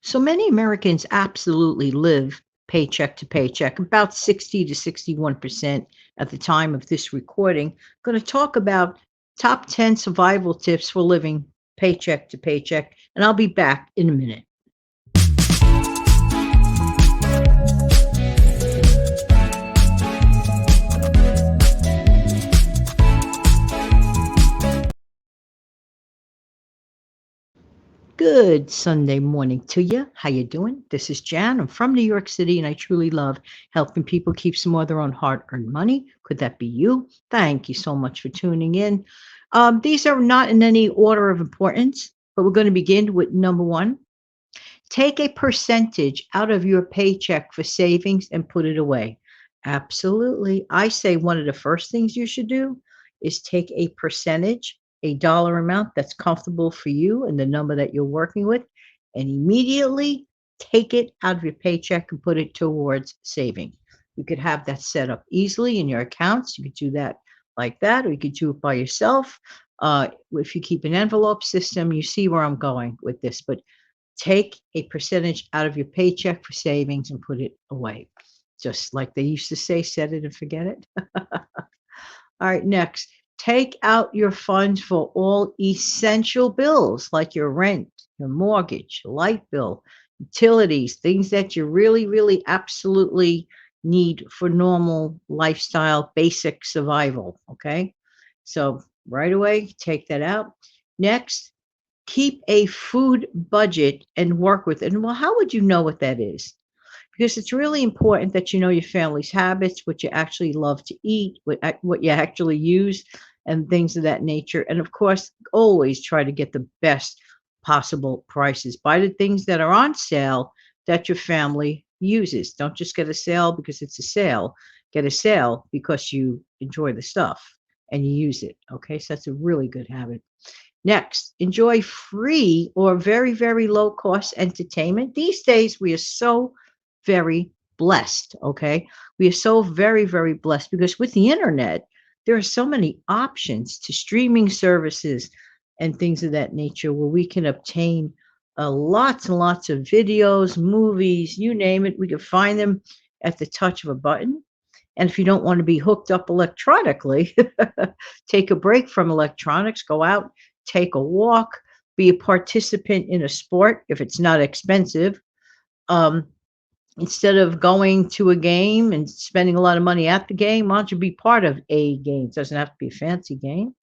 So many Americans absolutely live paycheck to paycheck, about 60 to 61% at the time of this recording. Going to talk about top 10 survival tips for living paycheck to paycheck, and I'll be back in a minute. Good Sunday morning to you. How you doing? This is Jan. I'm from New York City, and I truly love helping people keep some of their own hard-earned money. Could that be you? Thank you so much for tuning in. These are not in any order of importance, but we're going to begin with number one. Take a percentage out of your paycheck for savings and put it away. Absolutely. I say one of the first things you should do is take a percentage, a dollar amount that's comfortable for you and the number that you're working with, and immediately take it out of your paycheck and put it towards saving. You could have that set up easily in your accounts. You could do that like that, or you could do it by yourself. If you keep an envelope system, you see where I'm going with this. But take a percentage out of your paycheck for savings and put it away. Just like they used to say, set it and forget it. All right, next, take out your funds for all essential bills like your rent, your mortgage, light bill, utilities, things that you really, really absolutely need for normal lifestyle, basic survival. Okay. So right away, take that out. Next, keep a food budget and work with it. And well, how would you know what that is? Because it's really important that you know your family's habits, what you actually love to eat, what you actually use, and things of that nature. And of course, always try to get the best possible prices. Buy the things that are on sale that your family uses. Don't just get a sale because it's a sale. Get a sale because you enjoy the stuff and you use it. Okay, so that's a really good habit. Next, enjoy free or very, very low cost entertainment. These days, we are so very blessed. Okay. We are so very, very blessed because with the internet, there are so many options to streaming services and things of that nature where we can obtain lots and lots of videos, movies, you name it. We can find them at the touch of a button. And if you don't want to be hooked up electronically, take a break from electronics, go out, take a walk, be a participant in a sport if it's not expensive. Um, Instead of going to a game and spending a lot of money at the game, why don't you be part of a game? It doesn't have to be a fancy game.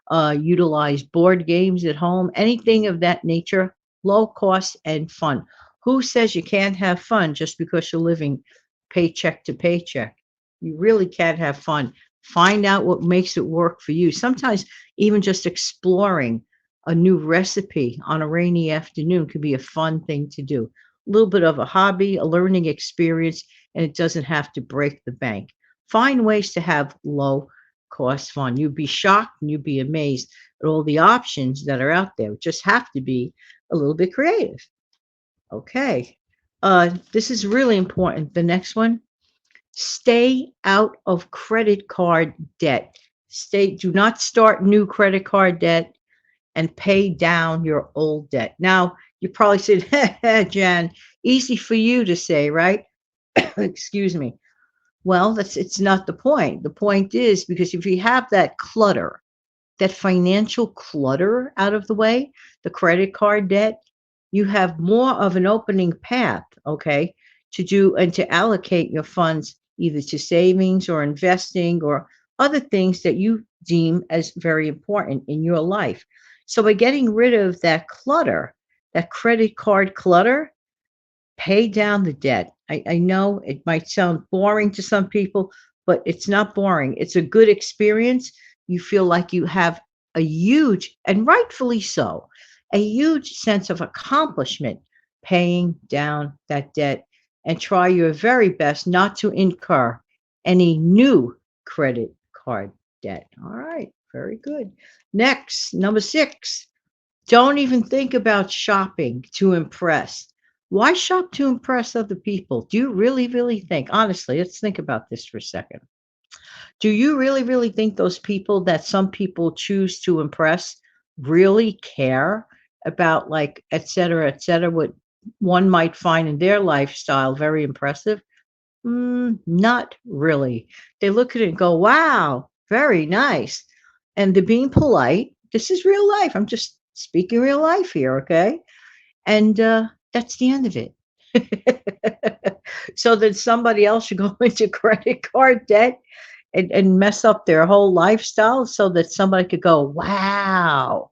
Utilize board games at home, anything of that nature, low cost and fun. Who says you can't have fun just because you're living paycheck to paycheck? You really can have fun. Find out what makes it work for you. Sometimes even just exploring a new recipe on a rainy afternoon could be a fun thing to do. A little bit of a hobby, a learning experience, and it doesn't have to break the bank. Find ways to have low cost fun. You'd be shocked and you'd be amazed at all the options that are out there. Just have to be a little bit creative. Okay. This is really important. The next one, stay out of credit card debt. Do not start new credit card debt and pay down your old debt. Now, you probably said, Jan, easy for you to say, right? Excuse me. Well, it's not the point. The point is because if you have that clutter, that financial clutter out of the way, the credit card debt, you have more of an opening path, okay, to do and to allocate your funds either to savings or investing or other things that you deem as very important in your life. So by getting rid of that clutter, that credit card clutter, pay down the debt. I know it might sound boring to some people, but it's not boring. It's a good experience. You feel like you have a huge, and rightfully so, a huge sense of accomplishment paying down that debt and try your very best not to incur any new credit card debt. All right, very good. Next, number 6, don't even think about shopping to impress. Why shop to impress other people? Do you really, really think, honestly, let's think about this for a second. Do you really, really think those people that some people choose to impress really care about, like, et cetera, what one might find in their lifestyle very impressive. Not really. They look at it and go, wow, very nice. And they're being polite. This is real life. I'm just speaking real life here, okay? And that's the end of it. So that somebody else should go into credit card debt and mess up their whole lifestyle so that somebody could go, wow,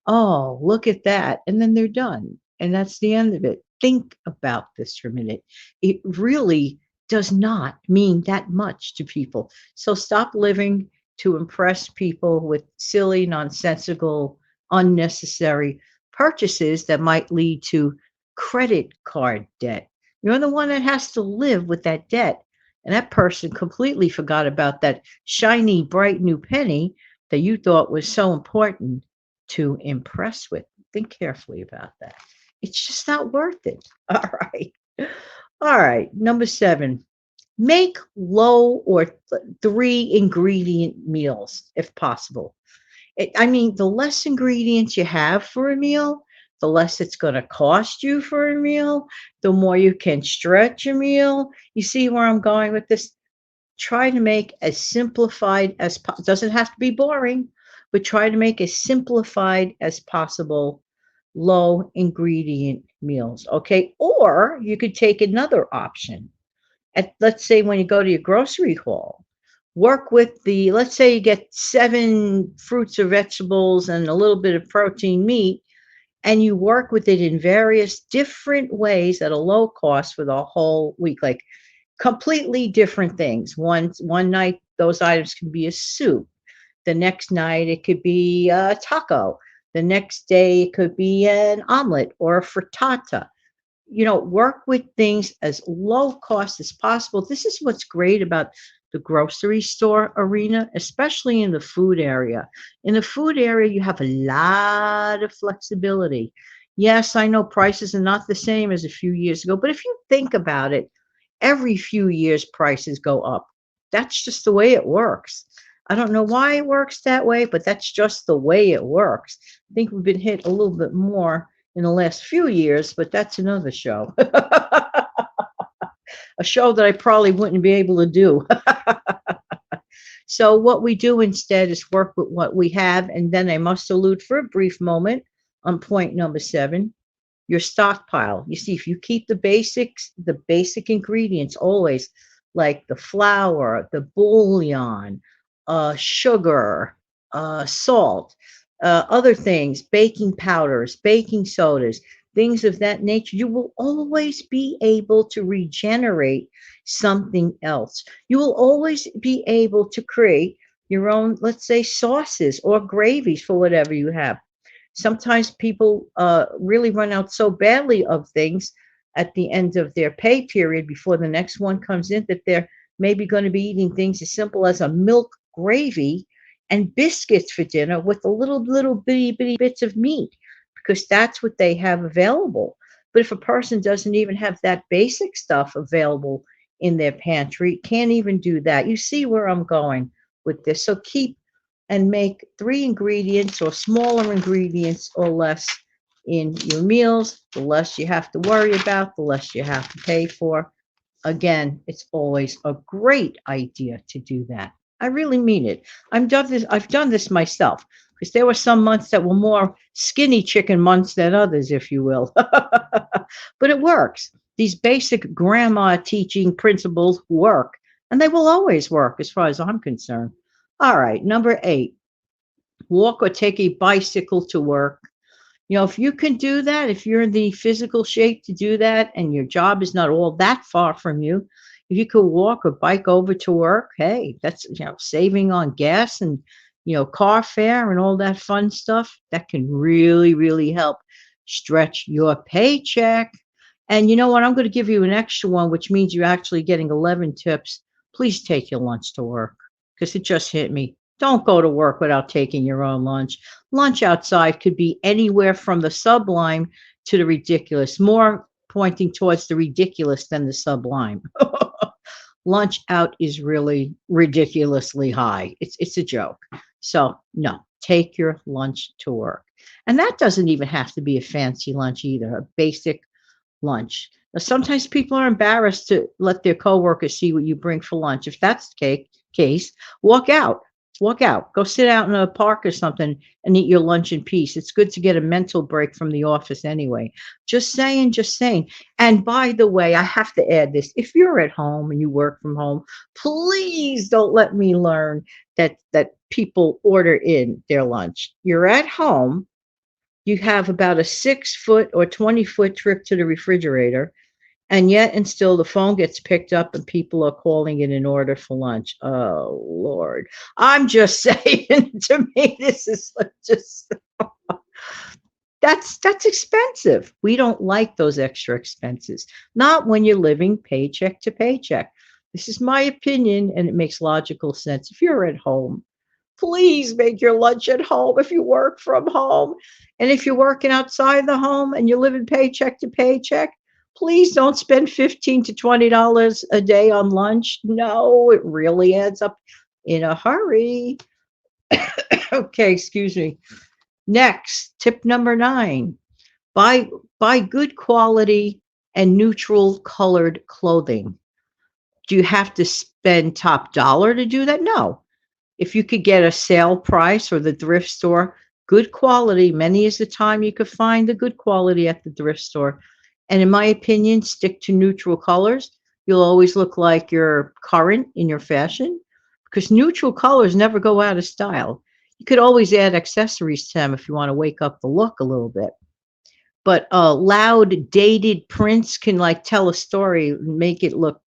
oh, look at that. And then they're done. And that's the end of it. Think about this for a minute. It really does not mean that much to people. So stop living to impress people with silly, nonsensical, unnecessary purchases that might lead to credit card debt. You're the one that has to live with that debt. And that person completely forgot about that shiny, bright new penny that you thought was so important to impress with. Think carefully about that. It's just not worth it. All right. All right. Number 7, make low or 3 ingredient meals if possible. I mean, the less ingredients you have for a meal, the less it's going to cost you for a meal, the more you can stretch a meal. You see where I'm going with this? Try to make as simplified as doesn't have to be boring, but try to make as simplified as possible low ingredient meals, okay? Or you could take another option. Let's say when you go to your grocery haul, work with the let's say you get 7 fruits or vegetables and a little bit of protein meat, and you work with it in various different ways at a low cost for the whole week, like completely different things. One night those items can be a soup. The next night it could be a taco. The next day it could be an omelet or a frittata. Work with things as low cost as possible. This is what's great about the grocery store arena, especially in the food area. In the food area, you have a lot of flexibility. Yes, I know prices are not the same as a few years ago, but if you think about it, every few years prices go up. That's just the way it works. I don't know why it works that way, but that's just the way it works. I think we've been hit a little bit more in the last few years, but that's another show. A show that I probably wouldn't be able to do. So, what we do instead is work with what we have, and then I must allude for a brief moment on point number 7, your stockpile. You see, if you keep the basic ingredients always, like the flour, the bouillon, sugar, salt, other things, baking powders, baking sodas, things of that nature, you will always be able to regenerate something else. You will always be able to create your own, let's say, sauces or gravies for whatever you have. Sometimes people really run out so badly of things at the end of their pay period before the next one comes in that they're maybe going to be eating things as simple as a milk gravy and biscuits for dinner with a little bitty bits of meat because that's what they have available. But if a person doesn't even have that basic stuff available in their pantry, can't even do that. You see where I'm going with this. So keep and make 3 ingredients or smaller ingredients or less in your meals. The less you have to worry about, the less you have to pay for. Again, it's always a great idea to do that. I really mean it. I've done this myself because there were some months that were more skinny chicken months than others, if you will. But it works. These basic grandma teaching principles work, and they will always work as far as I'm concerned. All right, number 8, walk or take a bicycle to work. If you can do that, if you're in the physical shape to do that and your job is not all that far from you, if you could walk or bike over to work, hey, that's, saving on gas and, car fare and all that fun stuff. That can really, really help stretch your paycheck. And you know what? I'm going to give you an extra one, which means you're actually getting 11 tips. Please take your lunch to work because it just hit me. Don't go to work without taking your own lunch. Lunch outside could be anywhere from the sublime to the ridiculous, more pointing towards the ridiculous than the sublime. Lunch out is really ridiculously high. It's a joke. So, no, take your lunch to work. And that doesn't even have to be a fancy lunch either. A basic lunch. Now, sometimes people are embarrassed to let their coworkers see what you bring for lunch. If that's the case, walk out. Walk out. Go sit out in a park or something and eat your lunch in peace. It's good to get a mental break from the office anyway. Just saying, just saying. And by the way, I have to add this. If you're at home and you work from home, please don't let me learn that people order in their lunch. You're at home, you have about a 6 foot or 20-foot trip to the refrigerator, and yet and still the phone gets picked up and people are calling it an order for lunch. Oh Lord. I'm just saying, to me, this is like just that's expensive. We don't like those extra expenses. Not when you're living paycheck to paycheck. This is my opinion, and it makes logical sense. If you're at home, please make your lunch at home if you work from home. And if you're working outside the home and you're living paycheck to paycheck, please don't spend 15 to $20 a day on lunch. No, it really adds up in a hurry. Okay, excuse me. Next, tip number 9. Buy buy good quality and neutral colored clothing. Do you have to spend top dollar to do that? No. If you could get a sale price or the thrift store, good quality, many is the time you could find the good quality at the thrift store. And in my opinion, stick to neutral colors. You'll always look like you're current in your fashion because neutral colors never go out of style. You could always add accessories to them if you want to wake up the look a little bit. But loud, dated prints can like tell a story, make it look,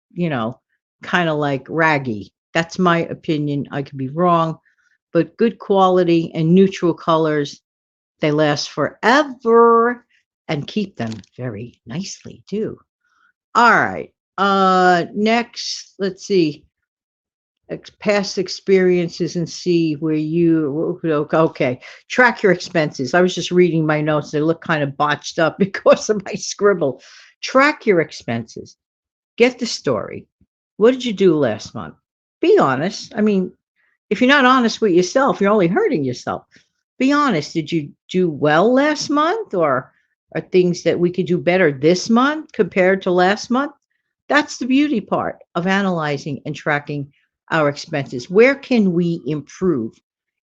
kind of like raggy. That's my opinion. I could be wrong, but good quality and neutral colors, they last forever and keep them very nicely too. All right. Next, let's see. Past experiences and see where you okay. Track your expenses. I was just reading my notes. They look kind of botched up because of my scribble. Track your expenses. Get the story. What did you do last month? Be honest. I mean, if you're not honest with yourself, you're only hurting yourself. Be honest. Did you do well last month, or are things that we could do better this month compared to last month? That's the beauty part of analyzing and tracking our expenses. Where can we improve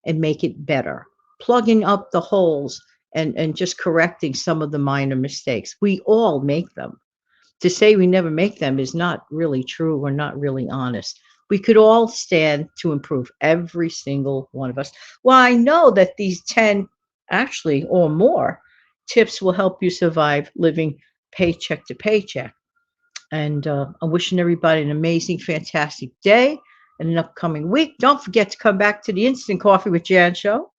and make it better? Plugging up the holes and just correcting some of the minor mistakes. We all make them. To say we never make them is not really true. We're not really honest. We could all stand to improve, every single one of us. Well, I know that these 10, actually, or more tips will help you survive living paycheck to paycheck. And I'm wishing everybody an amazing, fantastic day and an upcoming week. Don't forget to come back to the Instant Coffee with Jan show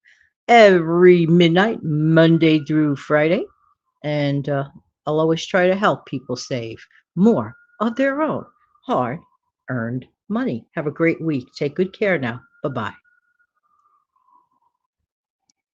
every midnight, Monday through Friday. And I'll always try to help people save more of their own hard earned money. Have a great week. Take good care now. Bye bye.